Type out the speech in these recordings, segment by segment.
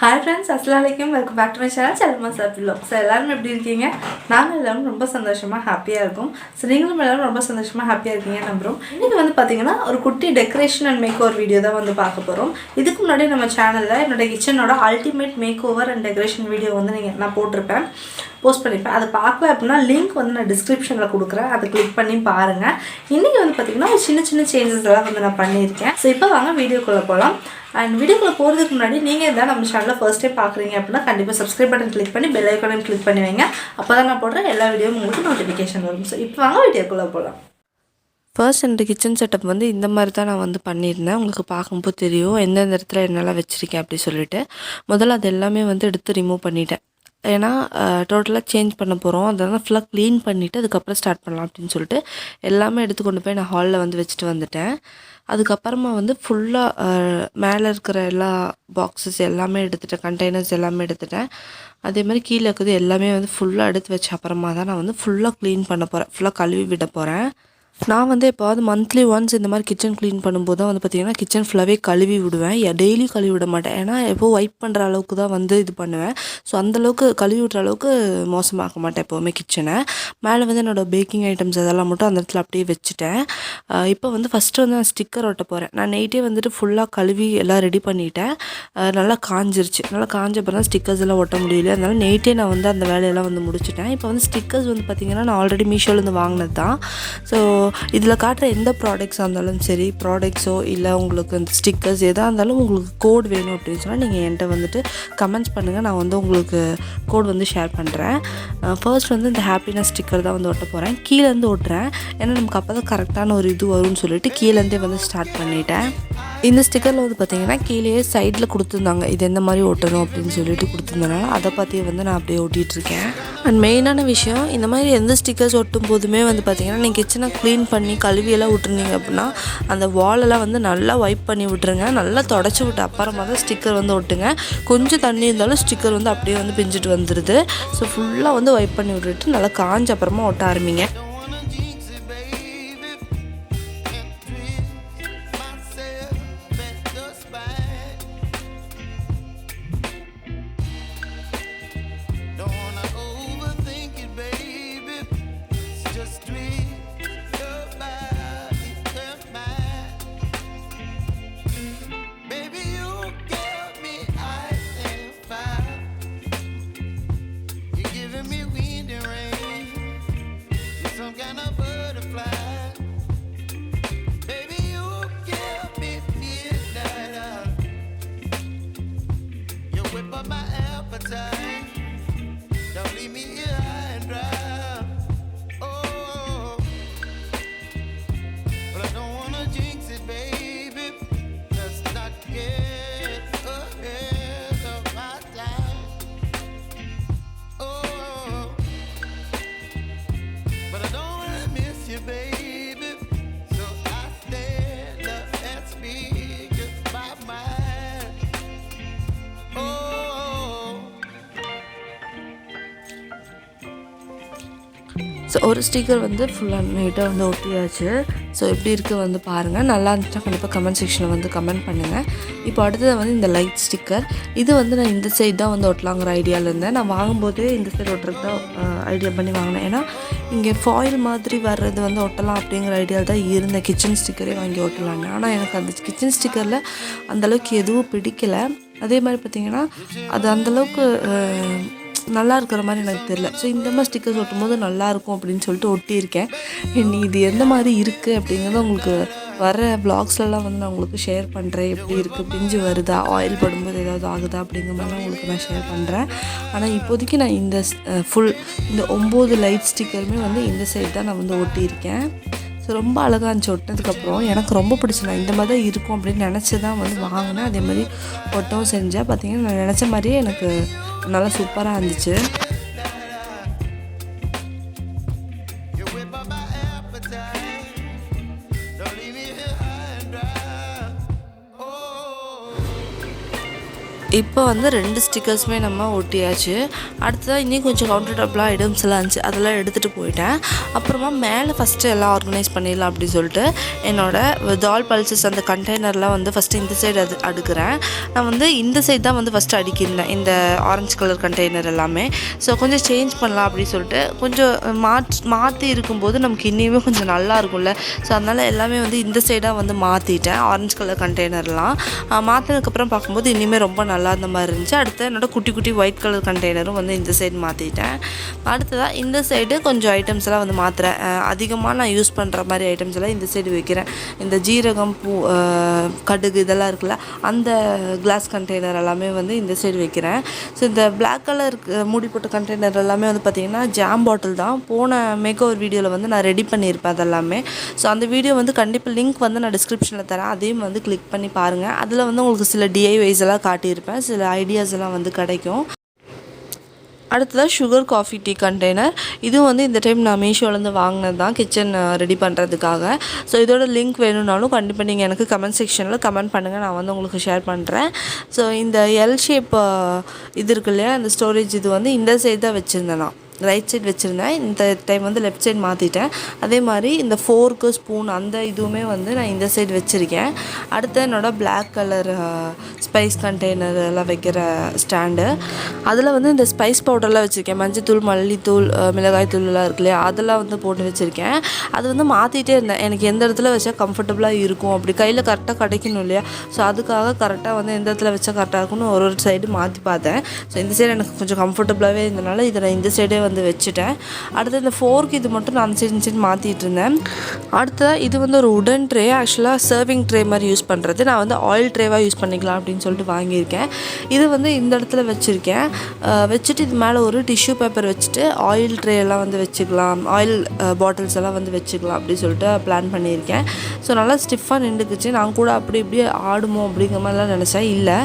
Hi friends, அஸ்ஸலாமு அலைக்கும். Welcome back to my channel Chellamma சாப்பிடலாம். ஸோ எல்லோரும் எப்படி இருக்கீங்க? நாங்கள் எல்லோரும் ரொம்ப சந்தோஷமாக ஹாப்பியாக இருக்கும். ஸோ நீங்களும் எல்லோரும் ரொம்ப சந்தோஷமாக ஹாப்பியாக இருக்கீங்கன்னு நம்புகிறோம். இன்றைக்கி வந்து பார்த்திங்கன்னா ஒரு குட்டி decoration and makeover video தான் வந்து பார்க்க போகிறோம். இதுக்கு முன்னாடி நம்ம சேனலில் என்னோடய கிச்சனோட ultimate makeover and decoration video வந்து நான் போட்டிருப்பேன், போஸ்ட் பண்ணிப்பேன். அதை பார்க்கல அப்படின்னா லிங்க் வந்து நான் டிஸ்கிரிப்ஷனில் கொடுக்குறேன், அதை கிளிக் பண்ணி பாருங்கள். இன்றைக்கி வந்து பார்த்திங்கன்னா ஒரு சின்ன சின்ன சேஞ்சஸ் எல்லாம் வந்து நான் பண்ணியிருக்கேன். ஸோ இப்போ வாங்க வீடியோக்குள்ளே போகலாம். அண்ட் வீடியோக்குள்ளே போகிறதுக்கு முன்னாடி நீங்கள் இதான் நம்ம சேனலில் ஃபர்ஸ்ட் டைம் பார்க்குறீங்க அப்படின்னா கண்டிப்பாக சப்ஸ்கிரைப் பட்டன் கிளிக் பண்ணி பெல் ஐக்கானையும் கிளிக் பண்ணி வைங்க. அப்போ தான் நான் போடுற எல்லா வீடியோவும் உங்களுக்கு நோட்டிஃபிகேஷன் வரும். ஸோ இப்போ வாங்க வீடியோக்குள்ளே போகலாம். ஃபர்ஸ்ட் என்னோட கிச்சன் செட்டப் வந்து இந்த மாதிரி தான் நான் வந்து பண்ணியிருந்தேன். உங்களுக்கு பார்க்கும்போது தெரியும் எந்தெந்த இடத்துல என்னெல்லாம் வச்சுருக்கேன் அப்படி சொல்லிட்டு. முதல்ல அது எல்லாமே வந்து எடுத்து ரிமூவ் பண்ணிட்டேன். ஏன்னா டோட்டலாக சேஞ்ச் பண்ண போகிறோம், அதெல்லாம் ஃபுல்லாக க்ளீன் பண்ணிவிட்டு அதுக்கப்புறம் ஸ்டார்ட் பண்ணலாம் அப்படின்னு சொல்லிட்டு எல்லாமே எடுத்து கொண்டு போய் நான் ஹாலில் வந்து வச்சுட்டு வந்துட்டேன். அதுக்கப்புறமா வந்து ஃபுல்லாக மேலே இருக்கிற எல்லா பாக்ஸஸ் எல்லாமே எடுத்துட்டேன், கண்டெய்னர்ஸ் எல்லாமே எடுத்துட்டேன். அதே மாதிரி கீழே இருக்கிறது எல்லாமே வந்து ஃபுல்லாக எடுத்து வச்ச அப்புறமா தான் நான் வந்து ஃபுல்லாக க்ளீன் பண்ண போகிறேன், ஃபுல்லாக கழுவி விட போகிறேன். நான் வந்து எப்போது மந்த்லி ஒன்ஸ் இந்த மாதிரி கிச்சன் க்ளீன் பண்ணும்போது தான் வந்து பார்த்திங்கன்னா கிச்சன் ஃபுல்லாகவே கழுவி விடுவேன். டெய்லி கழுவி விட மாட்டேன், ஏன்னா எப்போது வைப் பண்ணுற அளவுக்கு தான் வந்து இது பண்ணுவேன். ஸோ அந்தளவுக்கு கழுவி விடுற அளவுக்கு மோசமாக்க மாட்டேன் எப்போவுமே கிச்சனை. மேலே வந்து என்னோடய பேக்கிங் ஐட்டம்ஸ் அதெல்லாம் மட்டும் அந்த இடத்துல அப்படியே வச்சுட்டேன். இப்போ வந்து ஃபஸ்ட்டு வந்து நான் ஸ்டிக்கர் ஒட்ட போகிறேன். நான் நைட்டே வந்துட்டு ஃபுல்லாக கழுவி எல்லாம் ரெடி பண்ணிவிட்டேன். நல்லா காஞ்சிருச்சு. நல்லா காஞ்ச அப்புறம் தான் ஸ்டிக்கர்ஸ் எல்லாம் ஒட்ட முடியல, அதனால நைட்டே நான் வந்து அந்த வேலையெல்லாம் வந்து முடிச்சுட்டேன். இப்போ வந்து ஸ்டிக்கர்ஸ் வந்து பார்த்திங்கன்னா நான் ஆல்ரெடி மீஷோலேருந்து வாங்கினது தான். ஸோ இதில் காட்டுற எந்த ப்ராடக்ட்ஸாக இருந்தாலும் சரி, ப்ராடக்ட்ஸோ இல்லை உங்களுக்கு அந்த ஸ்டிக்கர்ஸ் எதாக இருந்தாலும் உங்களுக்கு கோட் வேணும் அப்படின்னு சொன்னால் நீங்கள் என்கிட்ட வந்துட்டு கமெண்ட்ஸ் பண்ணுங்கள், நான் வந்து உங்களுக்கு கோட் வந்து ஷேர் பண்ணுறேன். ஃபர்ஸ்ட் வந்து இந்த ஹாப்பினஸ் ஸ்டிக்கர் தான் வந்து ஒட்ட போகிறேன். கீழேருந்து ஒட்டுறேன், ஏன்னா நமக்கு அப்போ தான் கரெக்டான ஒரு இது வரும்னு சொல்லிட்டு கீழேருந்தே வந்து ஸ்டார்ட் பண்ணிட்டேன். இந்த ஸ்டிக்கரில் வந்து பார்த்திங்கன்னா கீழேயே சைடில் கொடுத்துருந்தாங்க, இது எந்த மாதிரி ஒட்டணும் அப்படின்னு சொல்லிட்டு கொடுத்துருந்தனால அதை பற்றி வந்து நான் அப்படியே ஒட்டிகிட்ருக்கேன். அண்ட் மெயினான விஷயம், இந்த மாதிரி எந்த ஸ்டிக்கர்ஸ் ஒட்டும் போதுமே வந்து பார்த்திங்கன்னா நீங்கள் கிச்சனை க்ளீன் பண்ணி கழுவியெல்லாம் விட்டுருந்தீங்க அப்படின்னா அந்த வாலெல்லாம் வந்து நல்லா வைப் பண்ணி விட்டுருங்க. நல்லா தொடச்சி விட்டு அப்புறமா தான் ஸ்டிக்கர் வந்து ஒட்டுங்க. கொஞ்சம் தண்ணி இருந்தாலும் ஸ்டிக்கர் வந்து அப்படியே வந்து பிஞ்சிட்டு வந்துடுது. ஸோ ஃபுல்லாக வந்து வைப் பண்ணி விட்டுட்டு நல்லா காஞ்ச அப்புறமா ஒட்ட ஆரம்பிங்க. ஸோ ஒரு ஸ்டிக்கர் வந்து ஃபுல்லாக நீட்டாக வந்து ஒட்டியாச்சு. ஸோ எப்படி இருக்குது வந்து பாருங்கள். நல்லா இருந்துச்சுன்னா கண்டிப்பாக கமெண்ட் செக்ஷனில் வந்து கமெண்ட் பண்ணுங்கள். இப்போ அடுத்தது வந்து இந்த லைட் ஸ்டிக்கர். இது வந்து நான் இந்த சைடு தான் வந்து ஒட்டலாங்கிற ஐடியாவில் இருந்தேன். நான் வாங்கும்போது இந்த சைடு ஒட்டுறது தான் ஐடியா பண்ணி வாங்கினேன். ஏன்னா இங்கே ஃபாயில் மாதிரி வர்றது வந்து ஒட்டலாம் அப்படிங்கிற ஐடியாவில் தான் இருந்தேன், கிச்சன் ஸ்டிக்கரே வாங்கி ஒட்டலான்னு. ஆனால் எனக்கு அந்த கிச்சன் ஸ்டிக்கரில் அந்தளவுக்கு எதுவும் பிடிக்கலை. அதே மாதிரி பார்த்திங்கன்னா அது அந்தளவுக்கு நல்லா இருக்கிற மாதிரி எனக்கு தெரியல. ஸோ இந்த மாதிரி ஸ்டிக்கர்ஸ் ஒட்டும்போது நல்லாயிருக்கும் அப்படின்னு சொல்லிட்டு ஒட்டியிருக்கேன். நீ இது எந்த மாதிரி இருக்குது அப்படிங்கிறத உங்களுக்கு வர வ்ளாக்ஸ்லாம் வந்து நான் உங்களுக்கு ஷேர் பண்ணுறேன். எப்படி இருக்குது, பிஞ்சு வருதா, ஆயில் படும்போது ஏதாவது ஆகுதா அப்படிங்கிற மாதிரிலாம் உங்களுக்கு நான் ஷேர் பண்ணுறேன். ஆனால் இப்போதைக்கு நான் இந்த இந்த 9 லைட் ஸ்டிக்கருமே வந்து இந்த சைடு தான் நான் வந்து ஒட்டியிருக்கேன். ஸோ ரொம்ப அழகாக இருந்துச்சு ஒட்டினதுக்கப்புறம். எனக்கு ரொம்ப பிடிச்சி, நான் இந்த மாதிரி தான் இருக்கும் அப்படின்னு நினச்சி தான் வந்து வாங்கினேன். அதே மாதிரி ஒட்டவும் செஞ்சேன். பார்த்திங்கன்னா நான் நினச்ச மாதிரியே எனக்கு நல்லா சூப்பராக இருந்துச்சு. இப்போ வந்து 2 ஸ்டிக்கர்ஸுமே நம்ம ஒட்டியாச்சு. அடுத்ததாக இன்னும் கொஞ்சம் கவுண்டர் டாப்லாம் ஐட்டம்ஸ்லாம் இருந்துச்சு, அதெல்லாம் எடுத்துகிட்டு போயிட்டேன். அப்புறமா மேலே ஃபஸ்ட்டு எல்லாம் ஆர்கனைஸ் பண்ணிடலாம் அப்படின்னு சொல்லிட்டு என்னோடய டால் பல்சஸ் அந்த கண்டெய்னர்லாம் வந்து ஃபஸ்ட்டு இந்த சைடு அடுக்கிறேன். நான் வந்து இந்த சைடு தான் வந்து ஃபஸ்ட்டு அடிக்கிருந்தேன், இந்த ஆரஞ்சு கலர் கண்டெய்னர் எல்லாமே. ஸோ கொஞ்சம் சேஞ்ச் பண்ணலாம் அப்படின்னு சொல்லிட்டு கொஞ்சம் மாற்றி இருக்கும்போது நமக்கு இன்னுமே கொஞ்சம் நல்லா இருக்கும்ல. ஸோ அதனால் எல்லாமே வந்து இந்த சைடாக வந்து மாற்றிட்டேன். ஆரஞ்சு கலர் கண்டெய்னர்லாம் மாற்றினதுக்கப்புறம் பார்க்கும்போது இனிமேல் ரொம்ப நல்லா அந்த மாதிரி இருந்துச்சு. அடுத்து என்னோடய குட்டி குட்டி ஒயிட் கலர் கண்டெய்னரும் வந்து இந்த சைடு மாற்றிட்டேன். அடுத்ததாக இந்த சைடு கொஞ்சம் ஐட்டம்ஸ் எல்லாம் வந்து மாற்றுறேன். அதிகமாக நான் யூஸ் பண்ணுற மாதிரி ஐட்டம்ஸ் எல்லாம் இந்த சைடு வைக்கிறேன். இந்த ஜீரகம், பூ, கடுகு இதெல்லாம் இருக்குல்ல, அந்த கிளாஸ் கண்டெய்னர் எல்லாமே வந்து இந்த சைடு வைக்கிறேன். ஸோ இந்த பிளாக் கலர் மூடி போட்ட கண்டெய்னர் எல்லாமே வந்து பார்த்திங்கன்னா ஜாம் பாட்டில் தான். போன மேக்கோவர் வீடியோவில் வந்து நான் ரெடி பண்ணியிருப்பேன் அதெல்லாமே. ஸோ அந்த வீடியோ வந்து கண்டிப்பாக லிங்க் வந்து நான் டிஸ்கிரிப்ஷனில் தரேன், அதையும் வந்து கிளிக் பண்ணி பாருங்கள். அதில் வந்து உங்களுக்கு சில டிஐவைஸ் எல்லாம் காட்டியிருப்பேன், சில ஐடியாஸ் எல்லாம் வந்து கிடைக்கும். அடுத்ததாக சுகர் காஃபி டீ கண்டெய்னர். இதுவும் வந்து இந்த டைம் நான் மீஷோலேருந்து வாங்கினது தான், கிச்சன் ரெடி பண்ணுறதுக்காக. ஸோ இதோட லிங்க் வேணும்னாலும் கண்டிப்பாக நீங்கள் எனக்கு கமெண்ட் செக்ஷனில் கமெண்ட் பண்ணுங்கள், நான் வந்து உங்களுக்கு ஷேர் பண்ணுறேன். ஸோ இந்த எல் ஷேப் இது இருக்கு இல்லையா, இந்த ஸ்டோரேஜ் இது வந்து இந்த சைடு தான் வச்சுருந்தேன், நான் ரைட் சைடு வச்சுருந்தேன். இந்த டைம் வந்து லெஃப்ட் சைடு மாற்றிட்டேன். அதே மாதிரி இந்த ஃபோர்க்கு ஸ்பூன் அந்த இதுவுமே வந்து நான் இந்த சைடு வச்சுருக்கேன். அடுத்து என்னோடய பிளாக் கலர் ஸ்பைஸ் கண்டெய்னர் எல்லாம் வைக்கிற ஸ்டாண்டு, அதில் வந்து இந்த ஸ்பைஸ் பவுடர்லாம் வச்சுருக்கேன். மஞ்சத்தூள், மல்லித்தூள், மிளகாய் தூள்லாம் இருக்கு இல்லையா, அதெல்லாம் வந்து போட்டு வச்சுருக்கேன். அது வந்து மாற்றிட்டே இருந்தேன், எனக்கு எந்த இடத்துல வச்சா கம்ஃபர்டபுளாக இருக்கும், அப்படி கையில் கரெக்டாக கிடைக்கணும் இல்லையா. ஸோ அதுக்காக கரெக்டாக வந்து எந்த இடத்துல வச்சா கரெக்டாக இருக்கும்னு ஒரு சைடு மாற்றி பார்த்தேன். ஸோ இந்த சைடு எனக்கு கொஞ்சம் கம்ஃபர்டபுளாகவே இருந்தனால இதை நான் இந்த சைடே வந்து வச்சுட்டேன். அடுத்து இந்த ஃபோர்க் இது மட்டும் நான் அந்த சைடு மாற்றிட்டு இருந்தேன். அடுத்ததாக இது வந்து ஒரு உடன் ட்ரே, ஆக்சுவலாக சர்விங் ட்ரே மாதிரி யூஸ் பண்ணுறது. நான் வந்து ஆயில் ட்ரேவாக யூஸ் பண்ணிக்கலாம் அப்படின்னு சொல்லிட்டு வாங்கியிருக்கேன். இது வந்து இந்த இடத்துல வச்சுருக்கேன். வச்சுட்டு இது மேலே ஒரு டிஷ்யூ பேப்பர் வச்சுட்டு ஆயில் ட்ரே எல்லாம் வந்து வச்சுக்கலாம், ஆயில் பாட்டில்ஸ் எல்லாம் வந்து வச்சுக்கலாம் அப்படின்னு சொல்லிட்டு பிளான் பண்ணியிருக்கேன். ஸோ நல்லா ஸ்டிஃபாக நின்றுக்குச்சு. நான் கூட அப்படி இப்படி ஆடுமோ அப்படிங்கிற மாதிரிலாம் நினச்சேன், இல்லை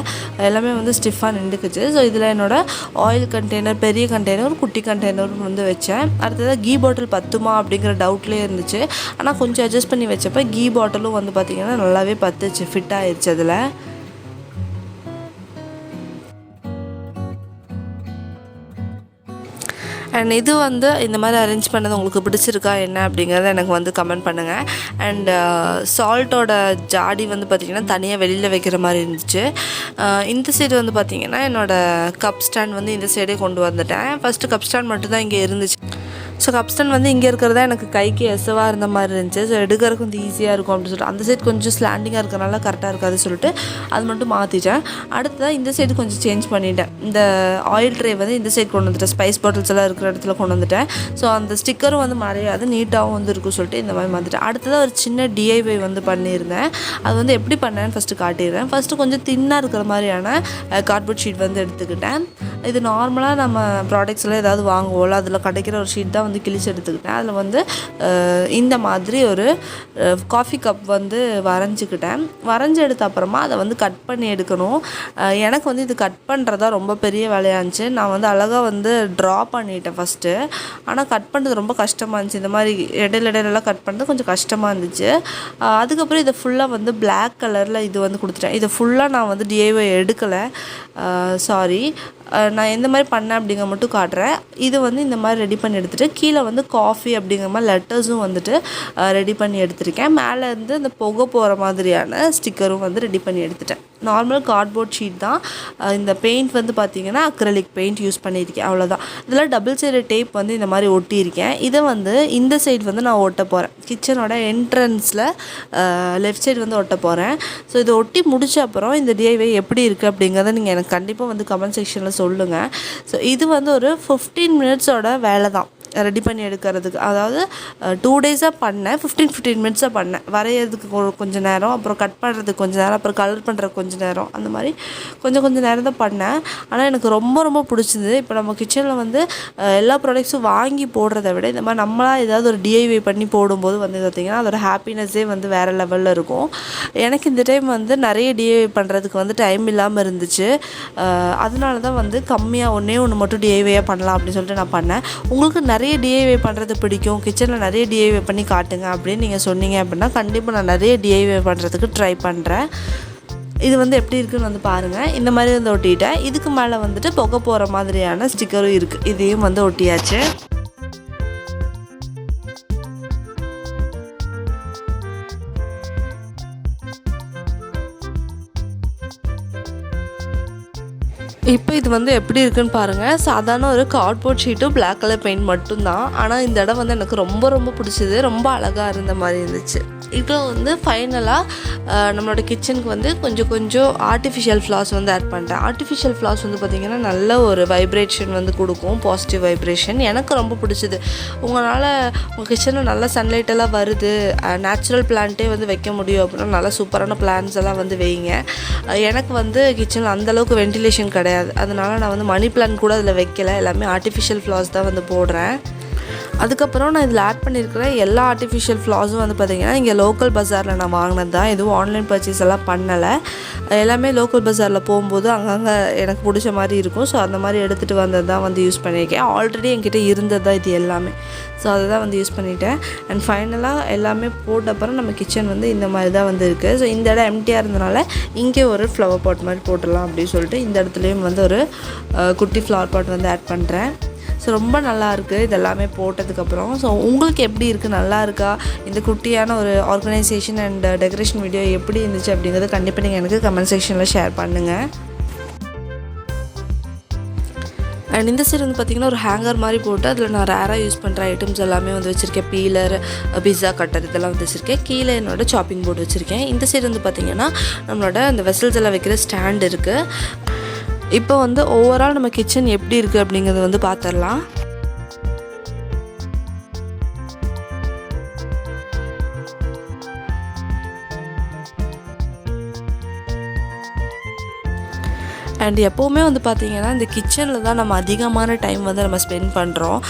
எல்லாமே வந்து ஸ்டிஃபாக நின்றுக்குச்சு. ஸோ இதில் என்னோடய ஆயில் கண்டெய்னர், பெரிய கண்டெய்னர், குட்டி கண்டெய்னரும் வந்து வச்சேன். அடுத்ததாக கீ பாட்டில் பத்துமா அப்படிங்கிற டவுட்லேயே இருந்துச்சு. ஆனால் கொஞ்சம் அட்ஜஸ்ட் பண்ணி வச்சப்போ கீ பாட்டிலும் வந்து பார்த்திங்கன்னா நல்லாவே பத்துச்சு, ஃபிட் ஆயிடுச்சு அதில். அண்ட் இது வந்து இந்த மாதிரி அரேஞ்ச் பண்ணது உங்களுக்கு பிடிச்சிருக்கா என்ன அப்படிங்கிறத எனக்கு வந்து கமெண்ட் பண்ணுங்கள். அண்ட் சால்ட்டோட ஜாடி வந்து பார்த்திங்கன்னா தனியாக வெளியில் வைக்கிற மாதிரி இருந்துச்சு. இந்த சைடு வந்து பார்த்திங்கன்னா என்னோடய கப் ஸ்டாண்ட் வந்து இந்த சைடே கொண்டு வந்துட்டேன். ஃபஸ்ட்டு கப் ஸ்டாண்ட் மட்டும்தான் இங்கே இருந்துச்சு. ஸோ கப் ஸ்டாண்ட் வந்து இங்கே இருக்கிறதா எனக்கு கைக்கு எசவாக இருந்த மாதிரி இருந்துச்சு. ஸோ எடுக்கிறதுக்கு வந்து ஈஸியாக இருக்கும் அப்படின்னு சொல்லிட்டு அந்த சைடு கொஞ்சம் ஸ்லாண்டிங்காக இருக்கிறனால கரெக்டாக இருக்காது சொல்லிட்டு அது மட்டும் மாற்றிட்டேன். அடுத்ததாக இந்த சைடு கொஞ்சம் சேஞ்ச் பண்ணிட்டேன். இந்த ஆயில் ட்ரே வந்து இந்த சைடு கொண்டு வந்துட்டேன், ஸ்பைஸ் பாட்டில்ஸ் எல்லாம் இருக்கிற இடத்துல கொண்டு வந்துட்டேன். ஸோ அந்த ஸ்டிக்கரும் வந்து மறையாது, நீட்டாகவும் வந்து இருக்கும் சொல்லிட்டு இந்த மாதிரி மாற்றிட்டேன். அடுத்ததாக ஒரு சின்ன டிஐவை வந்து பண்ணியிருந்தேன். அது வந்து எப்படி பண்ணேன்னு ஃபஸ்ட்டு காட்டிடுறேன். ஃபஸ்ட்டு கொஞ்சம் தின்னாக இருக்கிற மாதிரியான கார்ட்போர்ட் ஷீட் வந்து எடுத்துக்கிட்டேன். இது நார்மலாக நம்ம ப்ராடக்ட்ஸ்லாம் ஏதாவது வாங்குவோம்ல, அதில் கிடைக்கிற ஒரு ஷீட் தான் வந்து கிழிச்சு எடுத்துக்கிட்டேன். அதில் வந்து இந்த மாதிரி ஒரு காஃபி கப் வந்து வரைஞ்சிக்கிட்டேன். வரைஞ்சி எடுத்த அப்புறமா அதை வந்து கட் பண்ணி எடுக்கணும். எனக்கு வந்து இது கட் பண்ணுறதா ரொம்ப பெரிய வேலையாக இருந்துச்சு. நான் வந்து அழகாக வந்து ட்ரா பண்ணிட்டேன் ஃபஸ்ட்டு. ஆனால் கட் பண்ணுறது ரொம்ப கஷ்டமாக இருந்துச்சு. இந்த மாதிரி இடையிலலாம் கட் பண்ணுறது கொஞ்சம் கஷ்டமாக இருந்துச்சு. அதுக்கப்புறம் இதை ஃபுல்லாக வந்து பிளாக் கலரில் இது வந்து கொடுத்துட்டேன். இதை ஃபுல்லாக நான் வந்து டிஐவை எடுக்கலை, சாரி. நான் எந்த மாதிரி பண்ணேன் அப்படிங்கிற மட்டும் காட்டுறேன். இது வந்து இந்த மாதிரி ரெடி பண்ணி எடுத்துகிட்டு கீழே வந்து காஃபி அப்படிங்கிற மாதிரி லெட்டர்ஸும் வந்துட்டு ரெடி பண்ணி எடுத்திருக்கேன். மேலே இருந்து இந்த புகை போகிற மாதிரியான ஸ்டிக்கரும் வந்து ரெடி பண்ணி எடுத்துட்டேன். நார்மல் கார்ட்போர்ட் ஷீட் தான். இந்த பெயிண்ட் வந்து பார்த்திங்கன்னா அக்ரலிக் பெயிண்ட் யூஸ் பண்ணியிருக்கேன், அவ்வளோதான். இதில் டபுள் சைடு டேப் வந்து இந்த மாதிரி ஒட்டியிருக்கேன். இதை வந்து இந்த சைடு வந்து நான் ஒட்ட போகிறேன். கிச்சனோட என்ட்ரன்ஸில் லெஃப்ட் சைடு வந்து ஒட்ட போகிறேன். ஸோ இதை ஒட்டி முடிச்ச அப்புறம் இந்த டிஐவை எப்படி இருக்குது அப்படிங்கிறத நீங்கள் எனக்கு கண்டிப்பாக வந்து கமெண்ட் செக்ஷனில் சொல்லுங்கள். ஸோ இது வந்து ஒரு 15 மினிட்ஸோட வேலை தான் ரெடி பண்ணி எடுக்கிறதுக்கு. அதாவது 2 டேஸாக பண்ணேன், 15 மினிட்ஸாக பண்ணேன். வரைகிறதுக்கு கொஞ்சம் நேரம், அப்புறம் கட் பண்ணுறதுக்கு கொஞ்சம் நேரம், அப்புறம் கலர் பண்ணுறதுக்கு கொஞ்சம் நேரம், அந்த மாதிரி கொஞ்சம் நேரம் தான் பண்ணேன். ஆனால் எனக்கு ரொம்ப பிடிச்சிது. இப்போ நம்ம கிச்சனில் வந்து எல்லா ப்ராடக்ட்ஸும் வாங்கி போடுறத விட இந்த மாதிரி நம்மளாக ஏதாவது ஒரு டிஐவை பண்ணி போடும்போது வந்து பார்த்திங்கன்னா அதோட ஹாப்பினஸ்ஸே வந்து வேறு லெவலில் இருக்கும். எனக்கு இந்த டைம் வந்து நிறைய டிஐவை பண்ணுறதுக்கு வந்து டைம் இல்லாமல் இருந்துச்சு. அதனால தான் வந்து கம்மியாக ஒன்று மட்டும் டிஐவையாக பண்ணலாம் அப்படின்னு சொல்லிட்டு நான் பண்ணேன். உங்களுக்கு நிறைய டிஐவை பண்ணுறது பிடிக்கும், கிச்சனில் நிறைய டிஐவை பண்ணி காட்டுங்க அப்படின்னு நீங்கள் சொன்னீங்க அப்படின்னா கண்டிப்பாக நான் நிறைய டிஐவை பண்ணுறதுக்கு ட்ரை பண்ணுறேன். இது வந்து எப்படி இருக்குன்னு வந்து பாருங்கள். இந்த மாதிரி வந்து ஒட்டிட்டேன். இதுக்கு மேலே வந்துட்டு புகை போகிற மாதிரியான ஸ்டிக்கரும் இருக்குது. இதையும் வந்து ஒட்டியாச்சு. இப்போ இது வந்து எப்படி இருக்குன்னு பாருங்கள். சாதாரண ஒரு கார்ட்போர்ட் ஷீட்டும் பிளாக் கலர் பெயிண்ட் மட்டும்தான். ஆனால் இந்த இடம் வந்து எனக்கு ரொம்ப ரொம்ப பிடிச்சது. ரொம்ப அழகாக இருந்த மாதிரி இருந்துச்சு. இப்போ வந்து ஃபைனலாக நம்மளோட கிச்சனுக்கு வந்து கொஞ்சம் ஆர்டிஃபிஷியல் ஃப்ளார்ஸ் வந்து ஆட் பண்ணிட்டேன். ஆர்டிஃபிஷியல் ஃப்ளார்ஸ் வந்து பார்த்திங்கன்னா நல்ல ஒரு வைப்ரேஷன் வந்து கொடுக்கும், பாசிட்டிவ் வைப்ரேஷன். எனக்கு ரொம்ப பிடிச்சது. உங்களால் உங்கள் கிச்சனில் நல்ல சன்லைட் எல்லாம் வருது, நேச்சுரல் பிளான்ட்டே வந்து வைக்க முடியும் அப்படின்னா நல்லா சூப்பரான பிளான்ஸ் எல்லாம் வந்து வைங்க. எனக்கு வந்து கிச்சனில் அந்தளவுக்கு வென்டிலேஷன் கிடையாது. அதனால் நான் வந்து மணி பிளான்ட் கூட அதில் வைக்கலை. எல்லாமே ஆர்டிஃபிஷியல் ஃப்ளார்ஸ் தான் வந்து போடுறேன். அதுக்கப்புறம் நான் இதில் ஆட் பண்ணியிருக்கிற எல்லா ஆர்டிஃபிஷியல் ஃப்ளார்ஸும் வந்து பார்த்திங்கன்னா இங்கே லோக்கல் பஜாரில் நான் வாங்கினது தான். எதுவும் ஆன்லைன் பர்ச்சேஸ் எல்லாம் பண்ணலை. எல்லாமே லோக்கல் பஜாரில் போகும்போது அங்கங்கே எனக்கு பிடிச்ச மாதிரி இருக்கும். ஸோ அந்த மாதிரி எடுத்துகிட்டு வந்தது தான் வந்து யூஸ் பண்ணியிருக்கேன். ஆல்ரெடி என்கிட்ட இருந்தது தான் இது எல்லாமே. ஸோ அதை தான் வந்து யூஸ் பண்ணிட்டேன். அண்ட் ஃபைனலாக எல்லாமே போட்ட அப்புறம் நம்ம கிச்சன் வந்து இந்த மாதிரி தான் வந்து இருக்குது. ஸோ இந்த இடம் எம்டியாக இருந்தனால இங்கே ஒரு ஃப்ளவர் பாட் மாதிரி போட்டுடலாம் அப்படின்னு சொல்லிட்டு இந்த இடத்துலையும் வந்து ஒரு குட்டி ஃப்ளவர் பாட் வந்து ஆட் பண்ணுறேன். ஸோ ரொம்ப நல்லாயிருக்கு இதெல்லாமே போட்டதுக்கப்புறம். ஸோ உங்களுக்கு எப்படி இருக்குது, நல்லா இருக்கா? இந்த குட்டியான ஒரு ஆர்கனைசேஷன் அண்ட் டெக்கரேஷன் வீடியோ எப்படி இருந்துச்சு அப்படிங்கிறது கண்டிப்பாக நீங்கள் எனக்கு கமெண்ட் செக்ஷனில் ஷேர் பண்ணுங்கள். அண்ட் இந்த சைடு வந்து பார்த்திங்கன்னா ஒரு ஹேங்கர் மாதிரி போட்டு அதில் நான் ரேராக யூஸ் பண்ணுற ஐட்டம்ஸ் எல்லாமே வந்து வச்சுருக்கேன். பீலர், பிஸா கட்டர் இதெல்லாம் வந்து வச்சுருக்கேன். கீழே என்னோட சாப்பிங் போர்டு வச்சுருக்கேன். இந்த சைடு வந்து பார்த்திங்கன்னா நம்மளோட அந்த வெசல்ஸ் எல்லாம் வைக்கிற ஸ்டாண்ட் இருக்குது. இப்போ வந்து ஓவரால் நம்ம கிச்சன் எப்படி இருக்குது அப்படிங்கிறத வந்து பார்த்துடலாம். அண்ட் எப்போவுமே வந்து பார்த்திங்கன்னா இந்த கிச்சனில் தான் நம்ம அதிகமான டைம் வந்து நம்ம ஸ்பெண்ட் பண்ணுறோம்.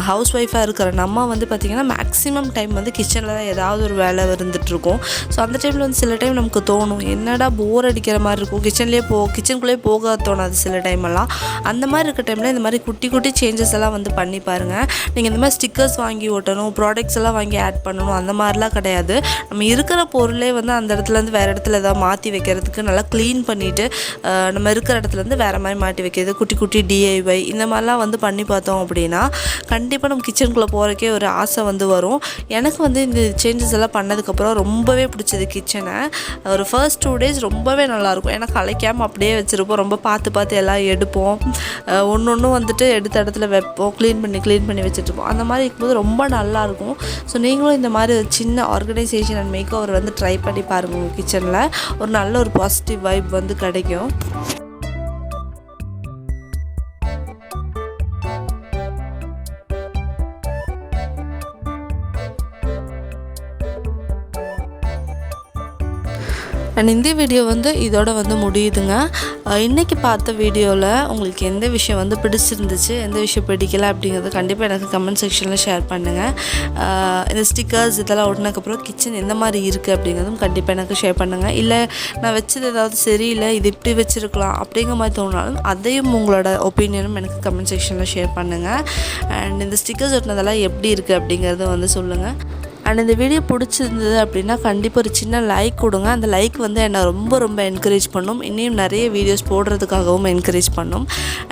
ஹவுஸ் ஒய்ஃபாக இருக்கிற நம்ம வந்து பார்த்திங்கன்னா மேக்ஸிமம் டைம் வந்து கிச்சனில் தான் ஏதாவது ஒரு வேலை இருந்துகிட்ருக்கும். ஸோ அந்த டைமில் வந்து சில டைம் நமக்கு தோணும், என்னடா போர் அடிக்கிற மாதிரி இருக்கும், கிச்சனுக்குள்ளேயே போக தோணாது சில டைமெல்லாம். அந்த மாதிரி இருக்க டைமில் இந்த மாதிரி குட்டி குட்டி சேஞ்சஸ் எல்லாம் வந்து பண்ணி பாருங்கள். நீங்கள் இந்த மாதிரி ஸ்டிக்கர்ஸ் வாங்கி ஓட்டணும், ப்ராடக்ட்ஸ் எல்லாம் வாங்கி ஆட் பண்ணணும் அந்த மாதிரிலாம் கிடையாது. நம்ம இருக்கிற பொருளே வந்து அந்த இடத்துலேருந்து வேறு இடத்துல ஏதாவது மாற்றி வைக்கிறதுக்கு நல்லா க்ளீன் பண்ணிவிட்டு நம்ம இருக்கிற இடத்துலேருந்து வேறு மாதிரி மாட்டி வைக்கிறது, குட்டி குட்டி டிஐஒய் இந்த மாதிரிலாம் வந்து பண்ணி பார்த்தோம் அப்படின்னா கண்டிப்பாக நம்ம கிச்சனுக்குள்ளே போகிறக்கே ஒரு ஆசை வந்து வரும். எனக்கு வந்து இந்த சேஞ்சஸ் எல்லாம் பண்ணதுக்கப்புறம் ரொம்பவே பிடிச்சது கிச்சனை. ஒரு ஃபர்ஸ்ட் 2 days ரொம்பவே நல்லாயிருக்கும். ஏன்னா கலைக்காமல் அப்படியே வச்சுருப்போம். ரொம்ப பார்த்து எல்லாம் எடுப்போம். ஒன்று வந்துட்டு எடுத்த இடத்துல வைப்போம், க்ளீன் பண்ணி வச்சுட்ருப்போம். அந்த மாதிரி இருக்கும்போது ரொம்ப நல்லாயிருக்கும். ஸோ நீங்களும் இந்த மாதிரி ஒரு சின்ன ஆர்கனைசேஷன் அண்ட் மேக்ஓவர் வந்து ட்ரை பண்ணி பாருங்கள். உங்கள் கிச்சனில் ஒரு நல்ல ஒரு பாசிட்டிவ் வைப் வந்து கிடைக்கும். அண்ட் இந்த வீடியோ வந்து இதோட வந்து முடியுதுங்க. இன்றைக்கி பார்த்த வீடியோவில் உங்களுக்கு எந்த விஷயம் வந்து பிடிச்சிருந்துச்சு, எந்த விஷயம் பிடிக்கல அப்படிங்கிறது கண்டிப்பாக எனக்கு கமெண்ட் செக்ஷனில் ஷேர் பண்ணுங்கள். இந்த ஸ்டிக்கர்ஸ் இதெல்லாம் ஒட்டினதுக்கப்புறம் கிச்சன் எந்த மாதிரி இருக்குது அப்படிங்கிறதும் கண்டிப்பாக எனக்கு ஷேர் பண்ணுங்கள். இல்லை நான் வச்சது ஏதாவது சரியில்லை, இது இப்படி வச்சுருக்கலாம் அப்படிங்கிற மாதிரி தோணாலும் அதையும் உங்களோட ஒப்பீனியனும் எனக்கு கமெண்ட் செக்ஷனில் ஷேர் பண்ணுங்கள். அண்ட் இந்த ஸ்டிக்கர்ஸ் ஒட்டினதெல்லாம் எப்படி இருக்குது அப்படிங்கிறத வந்து சொல்லுங்கள். அண்ட் இந்த வீடியோ பிடிச்சிருந்தது அப்படின்னா கண்டிப்பாக ஒரு சின்ன லைக் கொடுங்க. அந்த லைக் வந்து என்னை ரொம்ப என்கரேஜ் பண்ணும். இன்னும் நிறைய வீடியோஸ் போடுறதுக்காகவும் என்கரேஜ் பண்ணும்.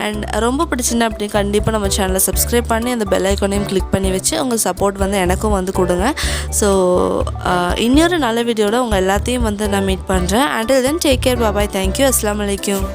அண்ட் ரொம்ப பிடிச்சிருந்தா அப்படி கண்டிப்பாக நம்ம சேனலை சப்ஸ்கிரைப் பண்ணி அந்த பெல் ஐக்கானையும் கிளிக் பண்ணி வச்சு உங்கள் சப்போர்ட் வந்து எனக்கும் வந்து கொடுங்க. ஸோ இன்னொரு நல்ல வீடியோட உங்கள் எல்லாத்தையும் வந்து நான் மீட் பண்ணுறேன். அண்டில் தென் டேக் கேர், பாய், தேங்க்யூ, அஸ்ஸலாமு அலைக்கும்.